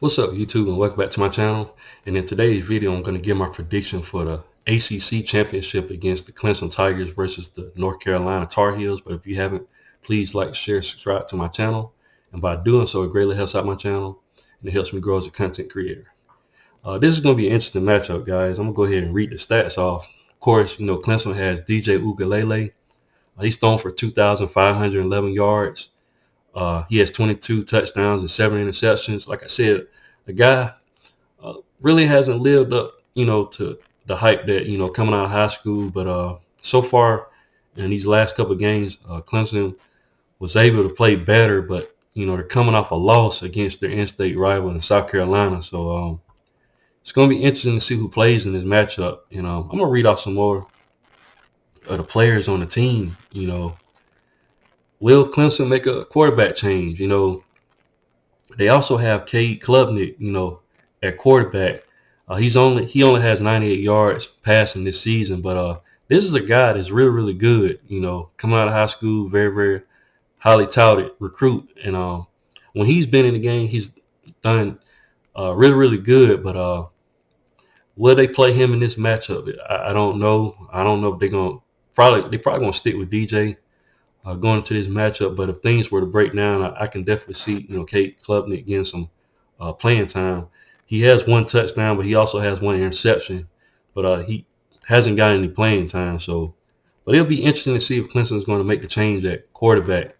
What's up, YouTube, and welcome back to my channel. And in today's video, I'm going to give my prediction for the ACC championship against the Clemson Tigers versus the North Carolina Tar Heels. But if you haven't, please like, share, subscribe to my channel. And by doing so, it greatly helps out my channel and it helps me grow as a content creator. This is going to be an interesting matchup, guys. I'm going to go ahead and read the stats off. Of course, Clemson has DJ Ugalele. He's thrown for 2,511 yards. He has 22 touchdowns and 7 interceptions. Like I said, the guy really hasn't lived up, to the hype that, coming out of high school. But so far in these last couple of games, Clemson was able to play better, but, they're coming off a loss against their in-state rival in South Carolina. So it's going to be interesting to see who plays in this matchup. I'm going to read off some more of the players on the team. Will Clemson make a quarterback change? They also have Cade Klubnik, at quarterback. He only has 98 yards passing this season, but this is a guy that's really, really good. Coming out of high school, very, very highly touted recruit, and when he's been in the game, he's done really, really good. But will they play him in this matchup? I don't know. I don't know if they're probably gonna stick with DJ. Going into this matchup, but if things were to break down, I can definitely see Cade Klubnik getting some playing time. He has 1 touchdown, but he also has 1 interception, but he hasn't got any playing time. So, but it'll be interesting to see if Clemson is going to make the change at quarterback.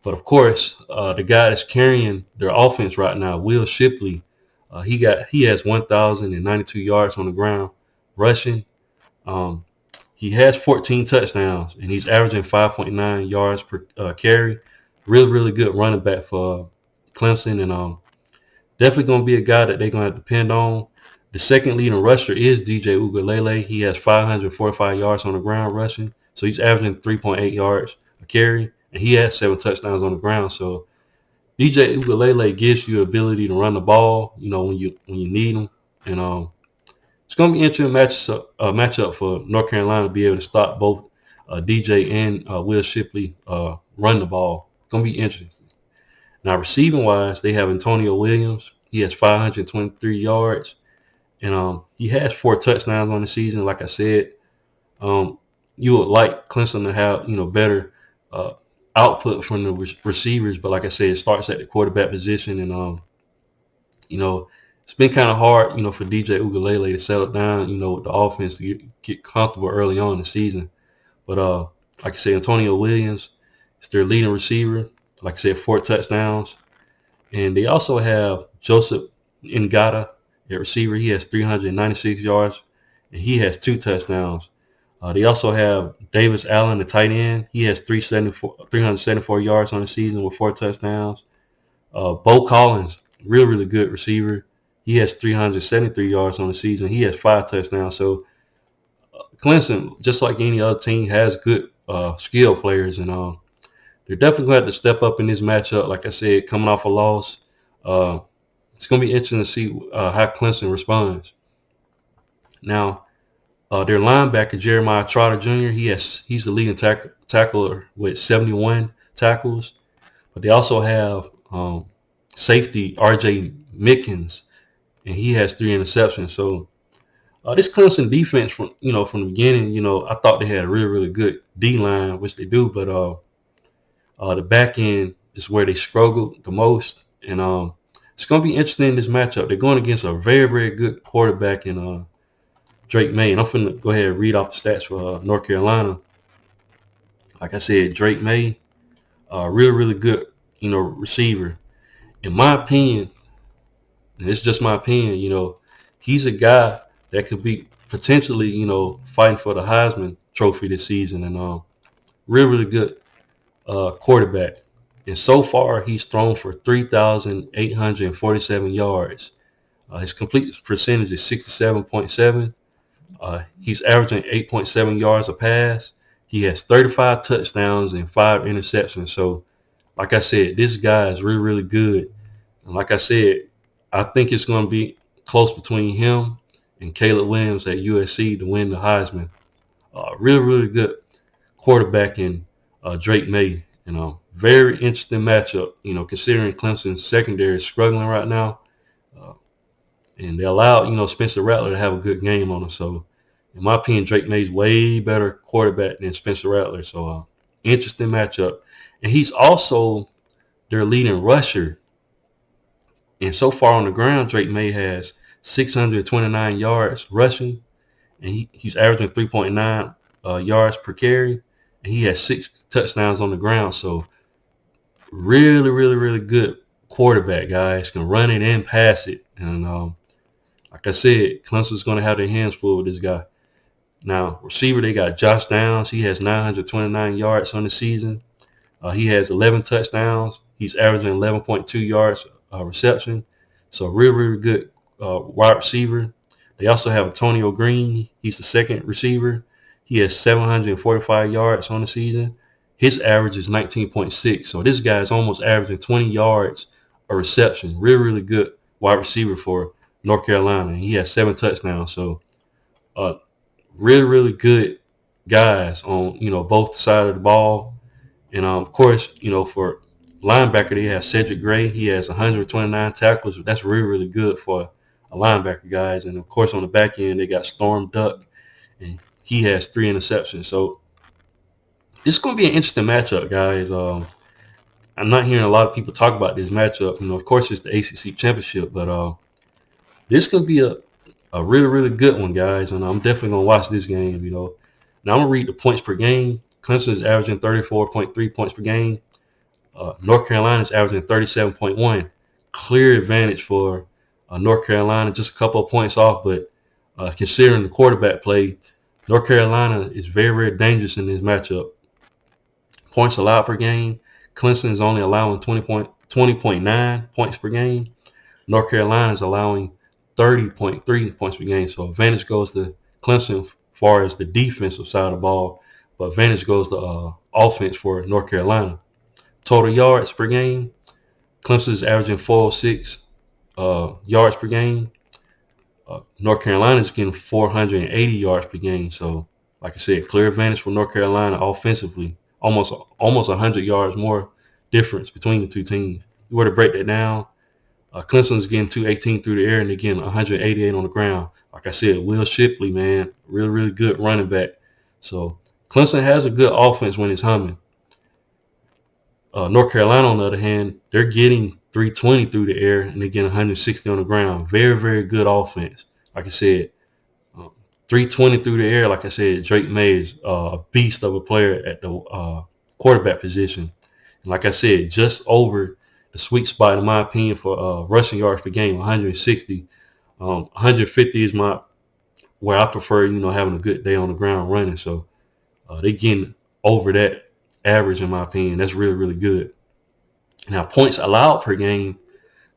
But of course, the guy that's carrying their offense right now, Will Shipley, he has 1,092 yards on the ground rushing. He has 14 touchdowns, and he's averaging 5.9 yards per carry. Really, really good running back for Clemson, and definitely going to be a guy that they're going to have to depend on. The second leading rusher is DJ Ugalele. He has 545 yards on the ground rushing, so he's averaging 3.8 yards a carry, and he has 7 touchdowns on the ground. So DJ Ugalele gives you the ability to run the ball, when you need him, and it's going to be an interesting matchup for North Carolina to be able to stop both DJ and Will Shipley run the ball. It's going to be interesting. Now, receiving-wise, they have Antonio Williams. He has 523 yards, and he has 4 touchdowns on the season. Like I said, you would like Clemson to have, better output from the receivers. But like I said, it starts at the quarterback position, and, it's been kind of hard, for DJ Ugalele to settle down, with the offense to get comfortable early on in the season. But like I said, Antonio Williams is their leading receiver. Like I said, 4 touchdowns. And they also have Joseph Ngata at receiver. He has 396 yards, and he has 2 touchdowns. They also have Davis Allen, the tight end. He has 374 yards on the season with 4 touchdowns. Bo Collins, really, really good receiver. He has 373 yards on the season. He has 5 touchdowns. So Clemson, just like any other team, has good skill players, and they're definitely going to have to step up in this matchup. Like I said, coming off a loss, it's going to be interesting to see how Clemson responds. Now, their linebacker Jeremiah Trotter Jr. He's the leading tackler with 71 tackles, but they also have safety R.J. Mickens, and he has 3 interceptions. So this Clemson defense, from the beginning, I thought they had a really, really good D line, which they do, but the back end is where they struggled the most, and it's going to be interesting in this matchup. They're going against a very, very good quarterback in Drake May, and I'm going to go ahead and read off the stats for North Carolina. Like I said, Drake May, really, really good, receiver. In my opinion, and it's just my opinion, he's a guy that could be potentially, fighting for the Heisman Trophy this season, and really, really good quarterback. And so far, he's thrown for 3,847 yards. His complete percentage is 67.7. He's averaging 8.7 yards a pass. He has 35 touchdowns and 5 interceptions. So, like I said, this guy is really, really good. And like I said, I think it's going to be close between him and Caleb Williams at USC to win the Heisman. Really, really good quarterback in Drake May. Very interesting matchup, considering Clemson's secondary is struggling right now. Uh, and they allowed, Spencer Rattler to have a good game on him. So, in my opinion, Drake May's way better quarterback than Spencer Rattler. So, interesting matchup. And he's also their leading rusher. And so far on the ground, Drake May has 629 yards rushing, and he's averaging 3.9 yards per carry, and he has 6 touchdowns on the ground. So, really, really, really good quarterback, guys. Can run it and pass it. And like I said, Clemson's going to have their hands full with this guy. Now, receiver, they got Josh Downs. He has 929 yards on the season. He has 11 touchdowns. He's averaging 11.2 yards reception. So, real, really good wide receiver. They also have Antonio Green. He's the second receiver. He has 745 yards on the season. His average is 19.6. So, this guy is almost averaging 20 yards a reception. Really, really good wide receiver for North Carolina. And he has 7 touchdowns. So, really, really good guys on, both sides of the ball. And, of course, for linebacker, they have Cedric Gray. He has 129 tackles. That's really, really good for a linebacker, guys. And, of course, on the back end, they got Storm Duck, and he has 3 interceptions. So, this is going to be an interesting matchup, guys. I'm not hearing a lot of people talk about this matchup. Of course, it's the ACC championship, but this can be a really, really good one, guys. And I'm definitely going to watch this game, Now, I'm going to read the points per game. Clemson is averaging 34.3 points per game. North Carolina is averaging 37.1. Clear advantage for North Carolina, just a couple of points off. But considering the quarterback play, North Carolina is very, very dangerous in this matchup. Points allowed per game, Clemson is only allowing 20.9 points per game. North Carolina is allowing 30.3 points per game. So advantage goes to Clemson as far as the defensive side of the ball, but advantage goes to offense for North Carolina. Total yards per game, Clemson is averaging 406 yards per game. North Carolina is getting 480 yards per game. So, like I said, clear advantage for North Carolina offensively. Almost 100 yards more difference between the two teams. If you were to break that down, Clemson's getting 218 through the air and they're getting 188 on the ground. Like I said, Will Shipley, man, really, really good running back. So Clemson has a good offense when it's humming. North Carolina, on the other hand, they're getting 320 through the air and they're getting 160 on the ground. Very, very good offense. Like I said, 320 through the air. Like I said, Drake May is a beast of a player at the quarterback position. And like I said, just over the sweet spot, in my opinion, for rushing yards per game, 160. 150 is where I prefer, having a good day on the ground running. So they're getting over that average, in my opinion. That's really, really good. Now, points allowed per game,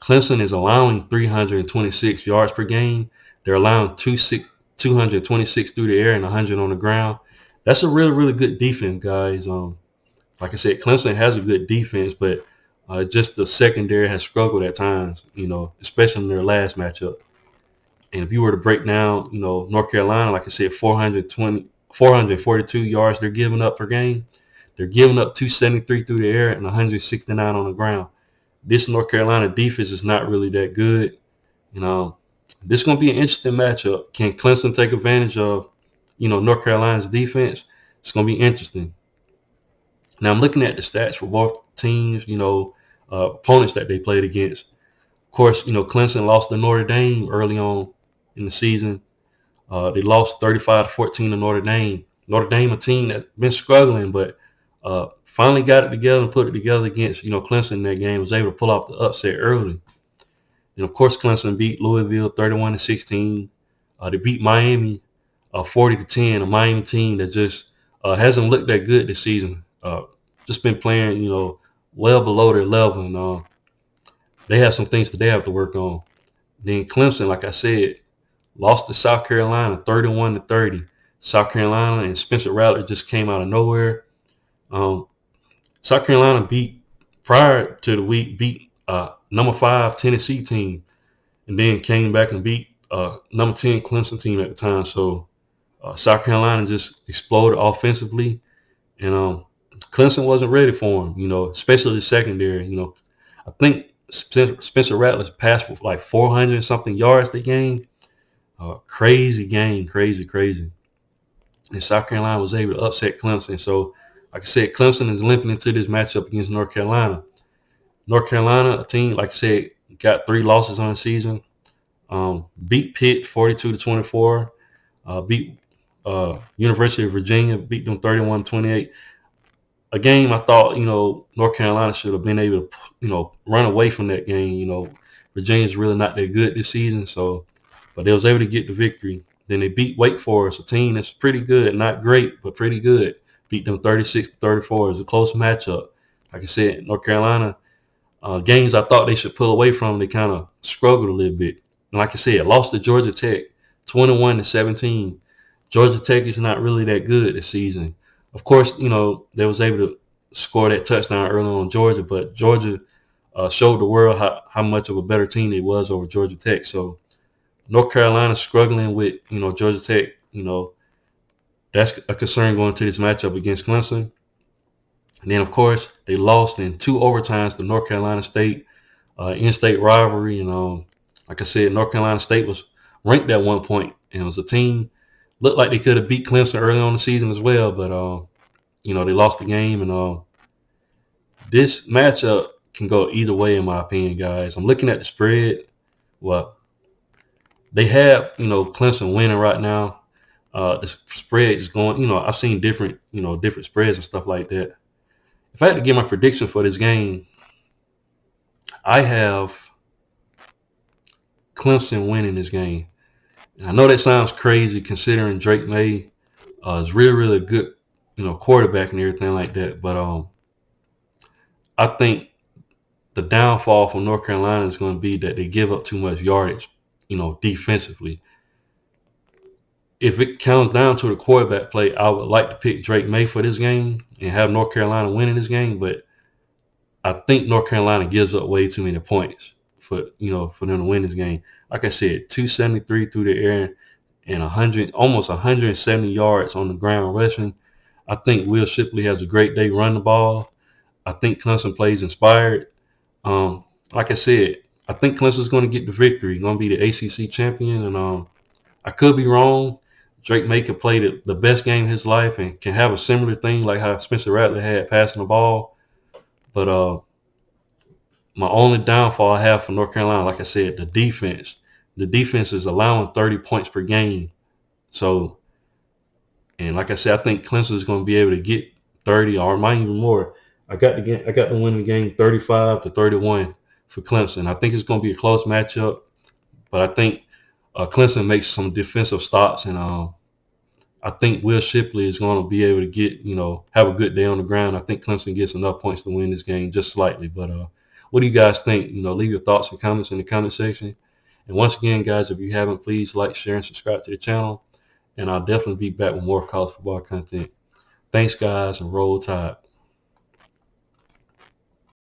Clemson is allowing 326 yards per game. They're allowing 226 through the air and 100 on the ground. That's a really, really good defense, guys. Like I said, Clemson has a good defense, but just the secondary has struggled at times, especially in their last matchup. And if you were to break down, North Carolina, like I said, 442 yards they're giving up per game. They're giving up 273 through the air and 169 on the ground. This North Carolina defense is not really that good. This is going to be an interesting matchup. Can Clemson take advantage of, North Carolina's defense? It's going to be interesting. Now, I'm looking at the stats for both teams, opponents that they played against. Of course, Clemson lost to Notre Dame early on in the season. They lost 35-14 to Notre Dame. Notre Dame, a team that's been struggling, but finally got it together and put it together against, Clemson in that game, was able to pull off the upset early. And, of course, Clemson beat Louisville 31-16. They beat Miami 40-10, a Miami team that just hasn't looked that good this season. Just been playing, well below their level. And they have some things that they have to work on. Then Clemson, like I said, lost to South Carolina 31-30. South Carolina and Spencer Rattler just came out of nowhere. South Carolina prior to the week, beat number 5 Tennessee team, and then came back and beat number 10 Clemson team at the time. So South Carolina just exploded offensively, and Clemson wasn't ready for them, especially the secondary. I think Spencer Rattler passed for like 400 something yards that game. Crazy game, crazy. And South Carolina was able to upset Clemson. So, like I said, Clemson is limping into this matchup against North Carolina. North Carolina, a team, like I said, got 3 losses on the season. Beat Pitt 42-24. Beat University of Virginia, beat them 31-28. A game I thought, North Carolina should have been able to, run away from that game. Virginia's really not that good this season, but they was able to get the victory. Then they beat Wake Forest, a team that's pretty good, not great, but pretty good. Beat them 36-34. It was a close matchup. Like I said, North Carolina, games I thought they should pull away from, they kind of struggled a little bit. And like I said, lost to Georgia Tech 21-17. Georgia Tech is not really that good this season. Of course, they was able to score that touchdown early on Georgia, but Georgia showed the world how much of a better team they was over Georgia Tech. So North Carolina struggling with, Georgia Tech, that's a concern going to this matchup against Clemson. And then, of course, they lost in 2 overtimes to North Carolina State, in-state rivalry. And like I said, North Carolina State was ranked at one point, and it was a team, looked like they could have beat Clemson early on the season as well, but, they lost the game. And this matchup can go either way, in my opinion, guys. I'm looking at the spread. Well, they have, Clemson winning right now. The spread is going, I've seen different spreads and stuff like that. If I had to give my prediction for this game, I have Clemson winning this game. And I know that sounds crazy considering Drake May is really good, quarterback and everything like that. But I think the downfall for North Carolina is going to be that they give up too much yardage, defensively. If it comes down to the quarterback play, I would like to pick Drake May for this game and have North Carolina winning this game. But I think North Carolina gives up way too many points for them to win this game. Like I said, 273 through the air and almost 170 yards on the ground rushing. I think Will Shipley has a great day running the ball. I think Clemson plays inspired. Like I said, I think Clemson's going to get the victory. Going to be the ACC champion, and I could be wrong. Drake May could play the best game of his life and can have a similar thing like how Spencer Rattler had passing the ball. But my only downfall I have for North Carolina, like I said, the defense. The defense is allowing 30 points per game. So, and like I said, I think Clemson is going to be able to get 30 or might even more. I got to win the game 35-31 for Clemson. I think it's going to be a close matchup, but I think Clemson makes some defensive stops, and I think Will Shipley is going to be able to get, have a good day on the ground. I think Clemson gets enough points to win this game just slightly. But what do you guys think? Leave your thoughts and comments in the comment section. And once again, guys, if you haven't, please like, share, and subscribe to the channel. And I'll definitely be back with more college football content. Thanks, guys, and roll tide.